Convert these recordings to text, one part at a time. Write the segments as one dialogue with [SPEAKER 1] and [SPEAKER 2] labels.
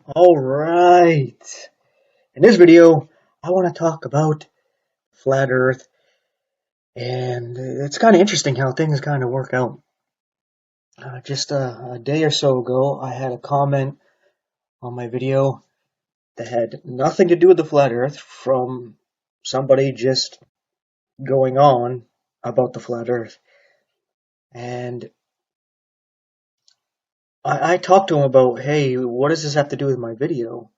[SPEAKER 1] All right. In this video, I want to talk about flat Earth, and it's kind of interesting how things kind of work out. Just a day or so ago, I had a comment on my video that had nothing to do with the flat Earth from somebody just going on about the flat Earth. And I talked to him about, hey, what does this have to do with my video?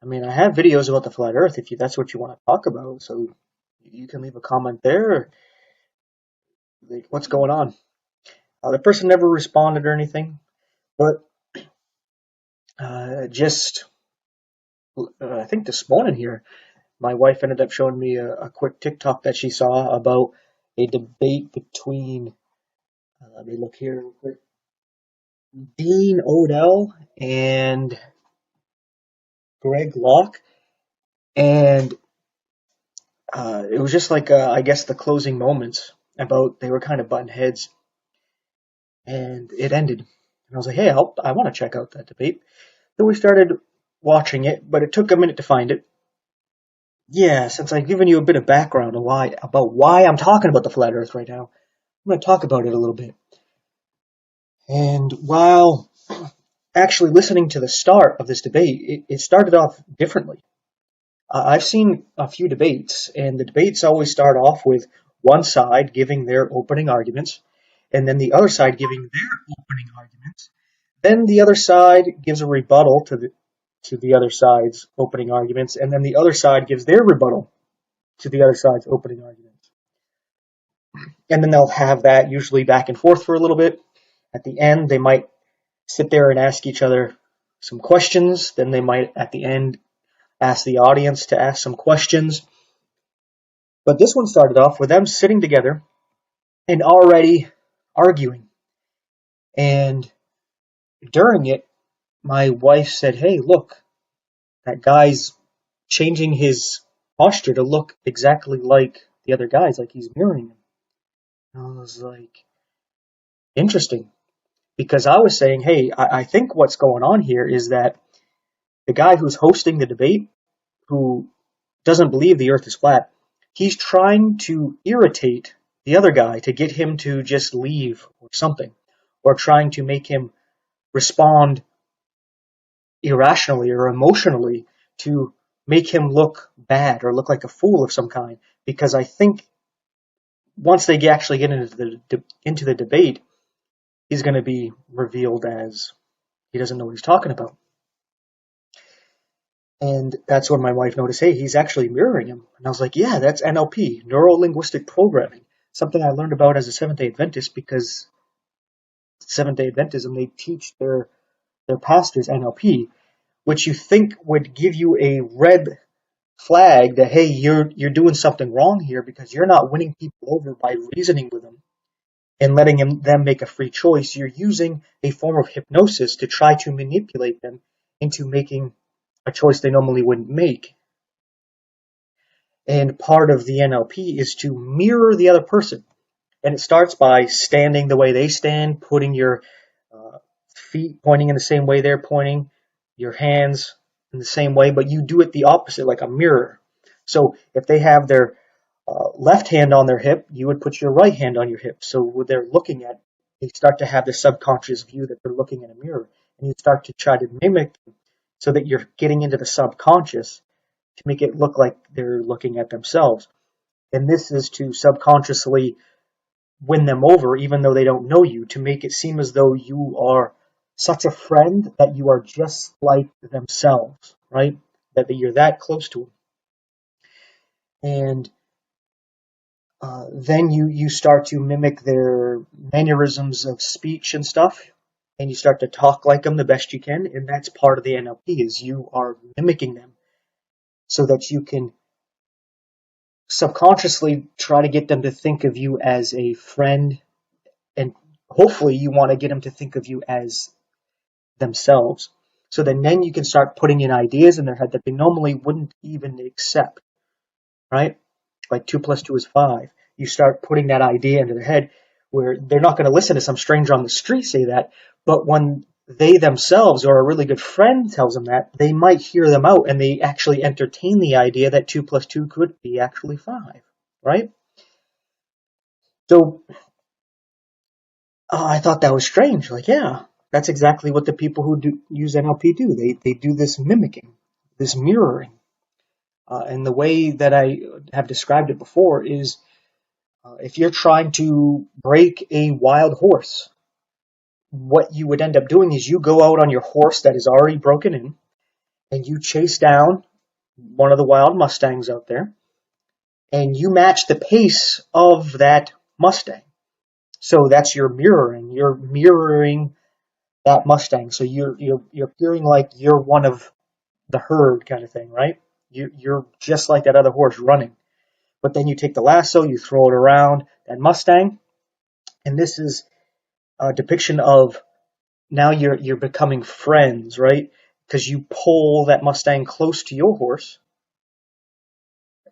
[SPEAKER 1] I mean, I have videos about the flat Earth if that's what you want to talk about, so you can leave a comment there. Like, what's going on? The person never responded or anything, but just I think this morning here, my wife ended up showing me a quick TikTok that she saw about a debate between, let me look here real quick, Dean Odell and Greg Locke, and it was just like I guess the closing moments about they were kind of butting heads, and it ended. And I was like, hey, I want to check out that debate. So we started watching it, but it took a minute to find it. Yeah, since I've given you a bit of background on about why I'm talking about the flat Earth right now, I'm going to talk about it a little bit. And while actually listening to the start of this debate, it started off differently. I've seen a few debates, and the debates always start off with one side giving their opening arguments, and then the other side giving their opening arguments. Then the other side gives a rebuttal to the other side's opening arguments, and then the other side gives their rebuttal to the other side's opening arguments. And then they'll have that usually back and forth for a little bit. At the end, they might sit there and ask each other some questions. Then they might, at the end, ask the audience to ask some questions. But this one started off with them sitting together and already arguing. And during it, my wife said, hey, look, that guy's changing his posture to look exactly like the other guys, like he's mirroring him. And I was like, interesting. Because I was saying, hey, I think what's going on here is that the guy who's hosting the debate, who doesn't believe the earth is flat, he's trying to irritate the other guy to get him to just leave or something, or trying to make him respond irrationally or emotionally to make him look bad or look like a fool of some kind. Because I think once they actually get into the debate, he's going to be revealed as he doesn't know what he's talking about. And that's when my wife noticed, hey, he's actually mirroring him. And I was like, yeah, that's NLP, neuro-linguistic programming, something I learned about as a Seventh-day Adventist because Seventh-day Adventism, they teach their pastors NLP, which you think would give you a red flag that, hey, you're doing something wrong here because you're not winning people over by reasoning with them and letting them make a free choice. You're using a form of hypnosis to try to manipulate them into making a choice they normally wouldn't make. And part of the NLP is to mirror the other person. And it starts by standing the way they stand, putting your feet pointing in the same way they're pointing, your hands in the same way, but you do it the opposite, like a mirror. So if they have their left hand on their hip, you would put your right hand on your hip. So when they're looking at, they start to have the subconscious view that they're looking in a mirror. And you start to try to mimic them so that you're getting into the subconscious to make it look like they're looking at themselves. And this is to subconsciously win them over, even though they don't know you, to make it seem as though you are such a friend that you are just like themselves, right? That you're that close to them. And then you start to mimic their mannerisms of speech and stuff, and you start to talk like them the best you can, and that's part of the NLP, is you are mimicking them so that you can subconsciously try to get them to think of you as a friend, and hopefully you want to get them to think of you as themselves. So then you can start putting in ideas in their head that they normally wouldn't even accept, right? Like 2 plus 2 is 5. You start putting that idea into their head where they're not going to listen to some stranger on the street say that, but when they themselves or a really good friend tells them that, they might hear them out and they actually entertain the idea that 2 plus 2 could be actually 5, right? So I thought that was strange. Like, yeah, that's exactly what the people who use NLP do. They do this mimicking, this mirroring. And the way that I have described it before is if you're trying to break a wild horse, what you would end up doing is you go out on your horse that is already broken in and you chase down one of the wild Mustangs out there and you match the pace of that Mustang. So that's your mirroring. You're mirroring that Mustang. So you're feeling like you're one of the herd kind of thing, right? You're just like that other horse running. But then you take the lasso, you throw it around that Mustang, and this is a depiction of now you're becoming friends, right? Because you pull that Mustang close to your horse,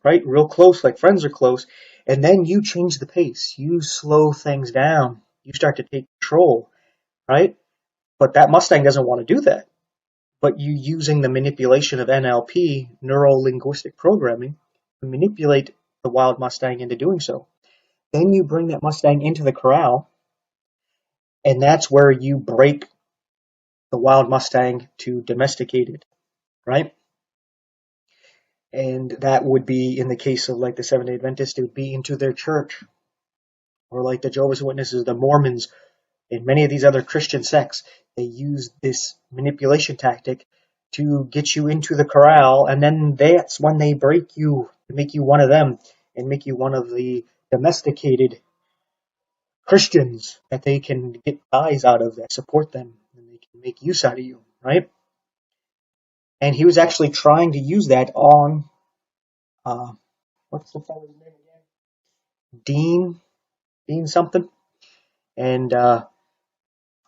[SPEAKER 1] right? Real close, like friends are close, and then you change the pace. You slow things down. You start to take control, right? But that Mustang doesn't want to do that. But you using the manipulation of NLP, neuro-linguistic programming, to manipulate the wild Mustang into doing so. Then you bring that Mustang into the corral, and that's where you break the wild Mustang to domesticate it, right? And that would be, in the case of like the Seventh-day Adventists, it would be into their church, or like the Jehovah's Witnesses, the Mormons, and many of these other Christian sects. They use this manipulation tactic to get you into the corral, and then that's when they break you to make you one of them and make you one of the domesticated Christians that they can get eyes out of that support them and they can make use out of you, right? And he was actually trying to use that on what's the fellow's name again? Dean something. And I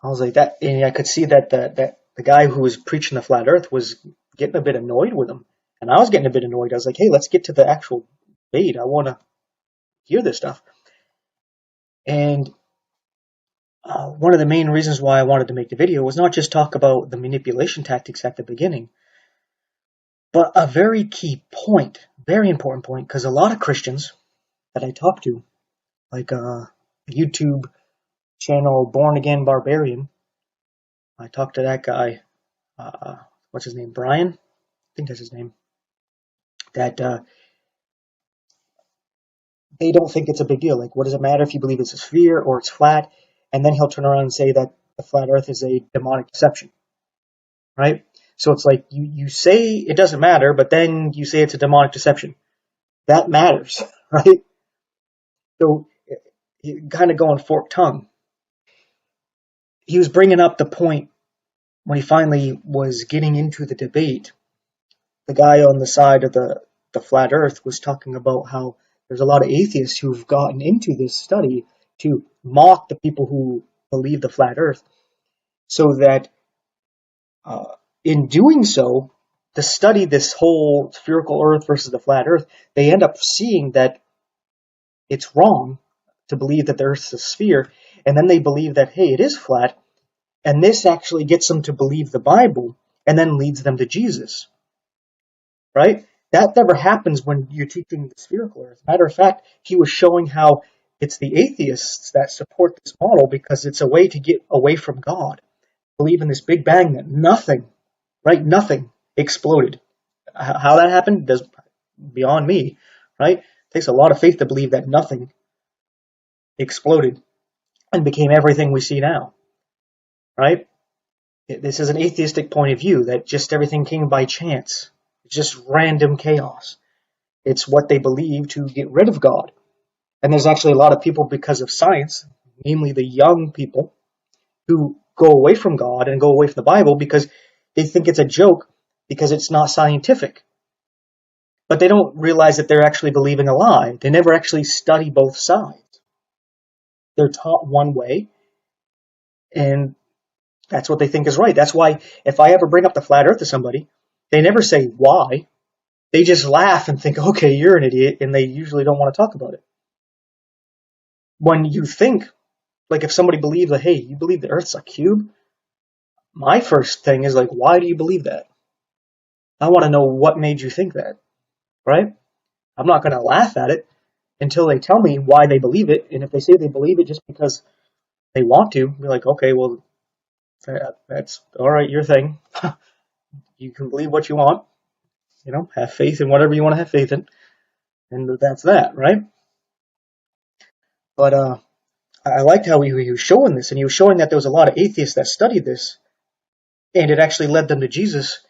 [SPEAKER 1] was like that, and I could see that the guy who was preaching the flat Earth was getting a bit annoyed with him, and I was getting a bit annoyed. I was like, hey, let's get to the actual debate. I want to hear this stuff. And one of the main reasons why I wanted to make the video was not just talk about the manipulation tactics at the beginning, but a very key point, very important point, because a lot of Christians that I talk to, like YouTube channel Born Again Barbarian, I talked to that guy, what's his name, Brian? I think that's his name. That they don't think it's a big deal. Like, what does it matter if you believe it's a sphere or it's flat? And then he'll turn around and say that the flat Earth is a demonic deception, right? So it's like you say it doesn't matter, but then you say it's a demonic deception. That matters, right? So you kind of go on forked tongue. He was bringing up the point when he finally was getting into the debate. The guy on the side of the flat Earth was talking about how there's a lot of atheists who've gotten into this study to mock the people who believe the flat Earth, so that in doing so, to study this whole spherical Earth versus the flat Earth, they end up seeing that it's wrong to believe that the Earth's a sphere, and then they believe that, hey, it is flat, and this actually gets them to believe the Bible, and then leads them to Jesus, right? That never happens when you're teaching the spherical Earth. Matter of fact, he was showing how it's the atheists that support this model because it's a way to get away from God. Believe in this Big Bang that nothing, right? Nothing exploded. How that happened does beyond me, right? It takes a lot of faith to believe that nothing exploded and became everything we see now, right? This is an atheistic point of view that just everything came by chance. It's just random chaos. It's what they believe to get rid of God. And there's actually a lot of people, because of science, namely the young people, who go away from God and go away from the Bible because they think it's a joke because it's not scientific. But they don't realize that they're actually believing a lie. They never actually study both sides. They're taught one way, and that's what they think is right. That's why if I ever bring up the flat Earth to somebody, they never say why. They just laugh and think, okay, you're an idiot, and they usually don't want to talk about it. When you think, like if somebody believes that, hey, you believe the Earth's a cube? my first thing is like, why do you believe that? I want to know what made you think that, right? I'm not going to laugh at it until they tell me why they believe it. And if they say they believe it just because they want to, be like, okay, well, that's all right, your thing. You can believe what you want, have faith in whatever you want to have faith in, and that's that, right? But I liked how he was showing this, and he was showing that there was a lot of atheists that studied this, and it actually led them to Jesus.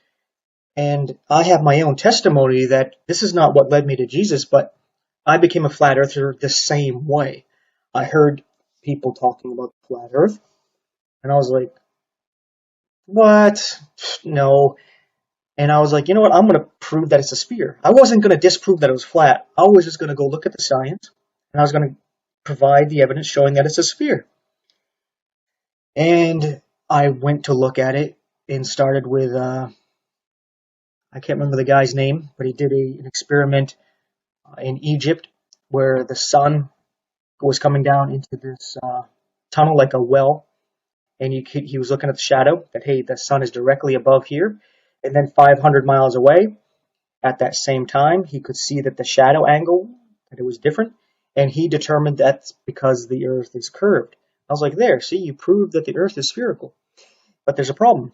[SPEAKER 1] And I have my own testimony that this is not what led me to Jesus, but I became a flat earther the same way. I heard people talking about the flat earth, and I was like, what? No. And I was like, you know what? I'm going to prove that it's a sphere. I wasn't going to disprove that it was flat. I was just going to go look at the science, and I was going to provide the evidence showing that it's a sphere. And I went to look at it and started with, I can't remember the guy's name, but he did an experiment in Egypt where the sun was coming down into this tunnel like a well, and he was looking at the shadow that, hey, the sun is directly above here, and then 500 miles away at that same time, he could see that the shadow angle, that it was different, and he determined that's because the earth is curved. I was like, there, see, you proved that the earth is spherical. But there's a problem.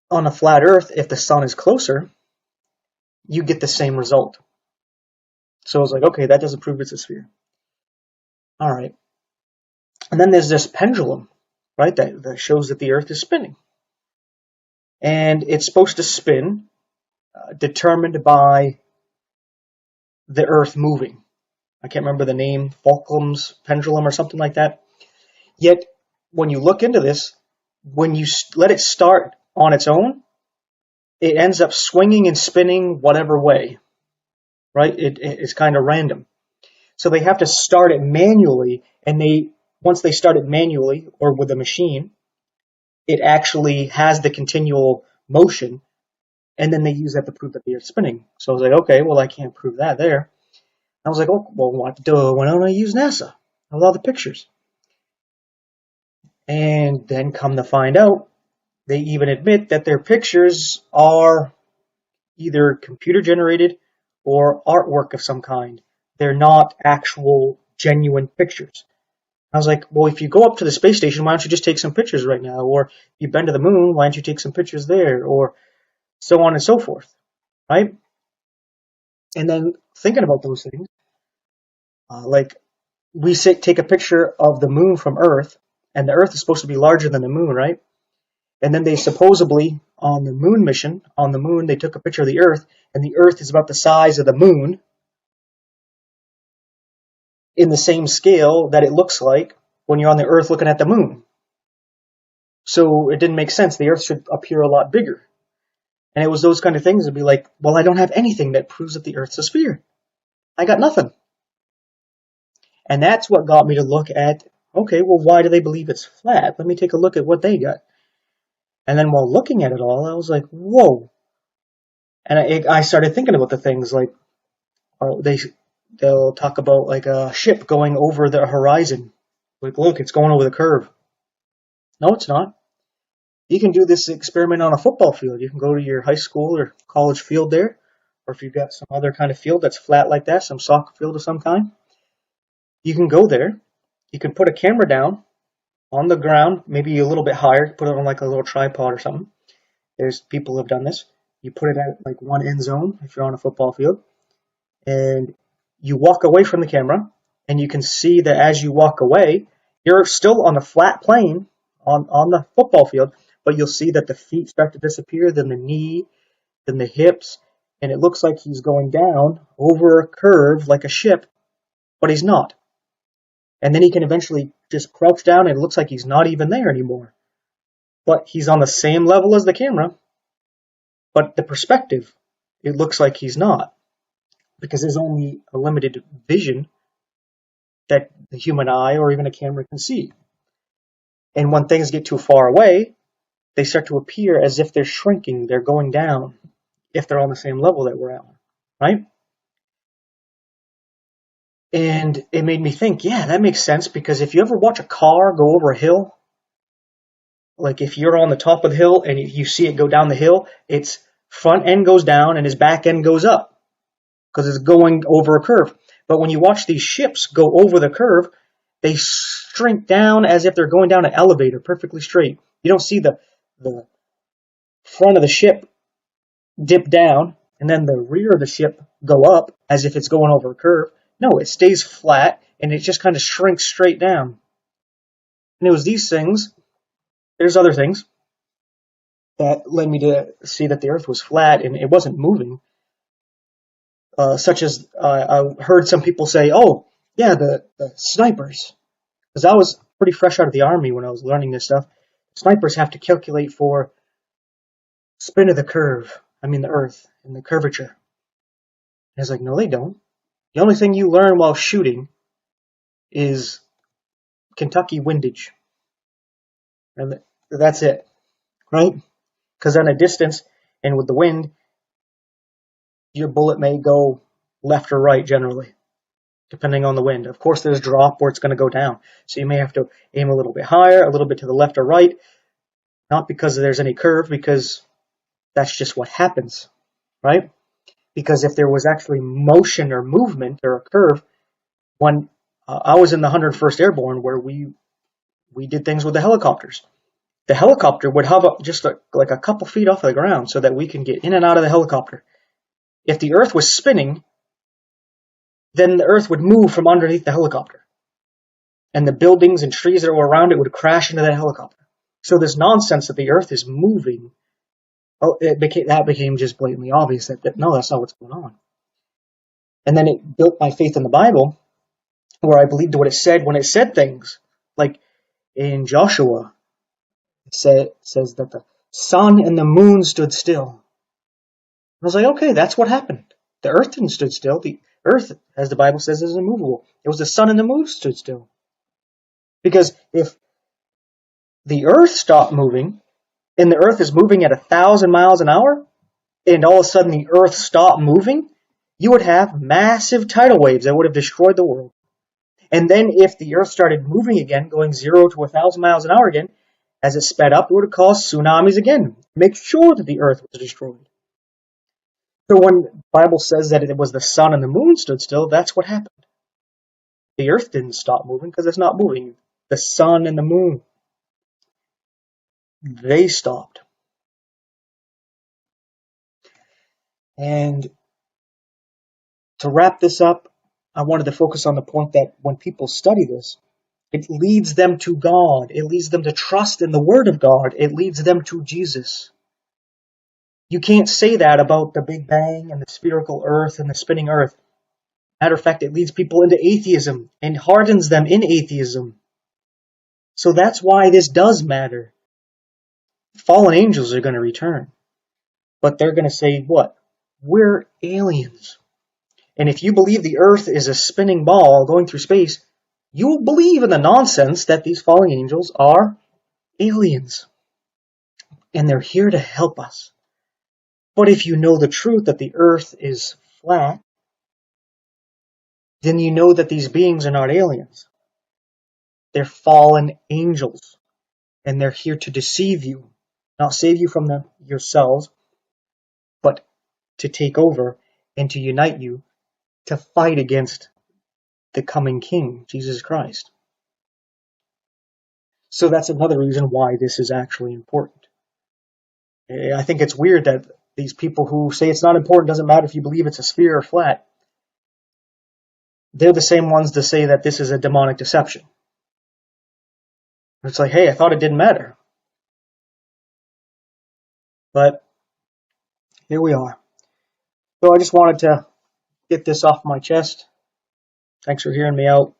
[SPEAKER 1] On a flat earth, if the sun is closer, you get the same result. So I was like, okay, that doesn't prove it's a sphere. All right. And then there's this pendulum, right, that shows that the earth is spinning. And it's supposed to spin determined by the earth moving. I can't remember the name, Fulcrum's pendulum or something like that. Yet, when you look into this, when you let it start on its own, it ends up swinging and spinning whatever way, right? It's kind of random. So they have to start it manually, and once they start it manually or with a machine, it actually has the continual motion, and then they use that to prove that the Earth's spinning. So I was like, okay, well, I can't prove that there. I was like, oh, well, why don't I use NASA? I love the pictures. And then come to find out, they even admit that their pictures are either computer generated or artwork of some kind. They're not actual genuine pictures. I was like, well, if you go up to the space station, why don't you just take some pictures right now? Or if you've been to the moon, why don't you take some pictures there? Or so on and so forth, right? And then thinking about those things, like we take a picture of the moon from Earth, and the Earth is supposed to be larger than the moon, right? And then they supposedly, on the moon mission, on the moon, they took a picture of the Earth, and the Earth is about the size of the moon in the same scale that it looks like when you're on the Earth looking at the moon. So it didn't make sense. The Earth should appear a lot bigger. And it was those kind of things that'd be like, well, I don't have anything that proves that the Earth's a sphere. I got nothing. And that's what got me to look at, okay, well, why do they believe it's flat? Let me take a look at what they got. And then while looking at it all, I was like, whoa. And I started thinking about the things like, they'll talk about like a ship going over the horizon. Like, look, it's going over the curve. No, it's not. You can do this experiment on a football field. You can go to your high school or college field there, or if you've got some other kind of field that's flat like that, some soccer field of some kind, you can go there. You can put a camera down on the ground, maybe a little bit higher, put it on like a little tripod or something. There's people who have done this. You put it at like one end zone if you're on a football field, and you walk away from the camera, and you can see that as you walk away, you're still on the flat plane on the football field, but you'll see that the feet start to disappear, then the knee, then the hips, and it looks like he's going down over a curve like a ship, but he's not. And then he can eventually just crouch down and it looks like he's not even there anymore. But he's on the same level as the camera, but the perspective, it looks like he's not. Because there's only a limited vision that the human eye or even a camera can see. And when things get too far away, they start to appear as if they're shrinking, they're going down, if they're on the same level that we're on, right? And it made me think, yeah, that makes sense, because if you ever watch a car go over a hill, Like if you're on the top of the hill and you see it go down the hill, its front end goes down and its back end goes up because it's going over a curve. But when you watch these ships go over the curve, they shrink down as if they're going down an elevator, perfectly straight. You don't see the front of the ship dip down and then the rear of the ship go up as if it's going over a curve. No, it stays flat and it just kind of shrinks straight down. And it was these things, there's other things, that led me to see that the earth was flat and it wasn't moving. Such as I heard some people say, oh, yeah, the snipers. Because I was pretty fresh out of the army when I was learning this stuff. Snipers have to calculate for spin of the the earth, and the curvature. And I was like, no, they don't. The only thing you learn while shooting is Kentucky windage. And that's it, right? Because on a distance and with the wind, your bullet may go left or right generally, depending on the wind. Of course, there's drop where it's going to go down. So you may have to aim a little bit higher, a little bit to the left or right, not because there's any curve, because that's just what happens, right? Because if there was actually motion or movement or a curve, when I was in the 101st Airborne where we did things with the helicopters. The helicopter would hover just like a couple feet off the ground so that we can get in and out of the helicopter. If the earth was spinning, then the earth would move from underneath the helicopter. And the buildings and trees that were around it would crash into the helicopter. So this nonsense that the earth is moving, that became just blatantly obvious that no, that's not what's going on. And then it built my faith in the Bible, where I believed what it said when it said things. Like in Joshua, it says that the sun and the moon stood still. I was like, okay, that's what happened. The earth didn't stood still. The earth, as the Bible says, is immovable. It was the sun and the moon stood still. Because if the earth stopped moving, and the earth is moving at 1,000 miles an hour, and all of a sudden the earth stopped moving, you would have massive tidal waves that would have destroyed the world. And then if the earth started moving again, going 0 to 1,000 miles an hour again, as it sped up, it would have caused tsunamis again. Make sure that the earth was destroyed. So when the Bible says that it was the sun and the moon stood still, that's what happened. The earth didn't stop moving because it's not moving. The sun and the moon, they stopped. And to wrap this up, I wanted to focus on the point that when people study this, it leads them to God. It leads them to trust in the Word of God. It leads them to Jesus. You can't say that about the Big Bang and the spherical earth and the spinning earth. Matter of fact, it leads people into atheism and hardens them in atheism. So that's why this does matter. Fallen angels are going to return. But they're going to say, what? We're aliens. And if you believe the earth is a spinning ball going through space, you will believe in the nonsense that these fallen angels are aliens. And they're here to help us. But if you know the truth that the earth is flat, then you know that these beings are not aliens. They're fallen angels. And they're here to deceive you. Not save you from yourselves, but to take over and to unite you to fight against the coming King, Jesus Christ. So that's another reason why this is actually important. I think it's weird that these people who say it's not important, doesn't matter if you believe it's a sphere or flat, they're the same ones to say that this is a demonic deception. It's like, hey, I thought it didn't matter. But here we are. So I just wanted to get this off my chest. Thanks for hearing me out.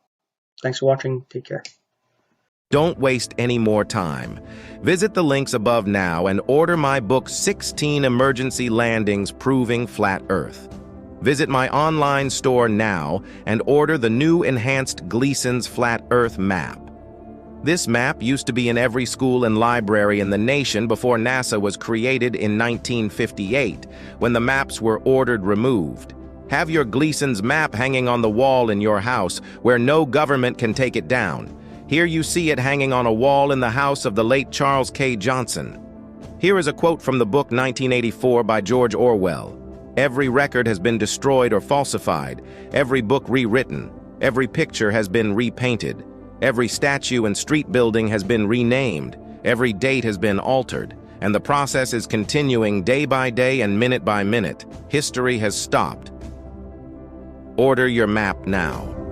[SPEAKER 1] Thanks for watching. Take care.
[SPEAKER 2] Don't waste any more time. Visit the links above now and order my book, 16 Emergency Landings Proving Flat Earth. Visit my online store now and order the new enhanced Gleason's Flat Earth map. This map used to be in every school and library in the nation before NASA was created in 1958, when the maps were ordered removed. Have your Gleason's map hanging on the wall in your house where no government can take it down. Here you see it hanging on a wall in the house of the late Charles K. Johnson. Here is a quote from the book 1984 by George Orwell. Every record has been destroyed or falsified, every book rewritten, every picture has been repainted, every statue and street building has been renamed, every date has been altered, and the process is continuing day by day and minute by minute. History has stopped. Order your map now.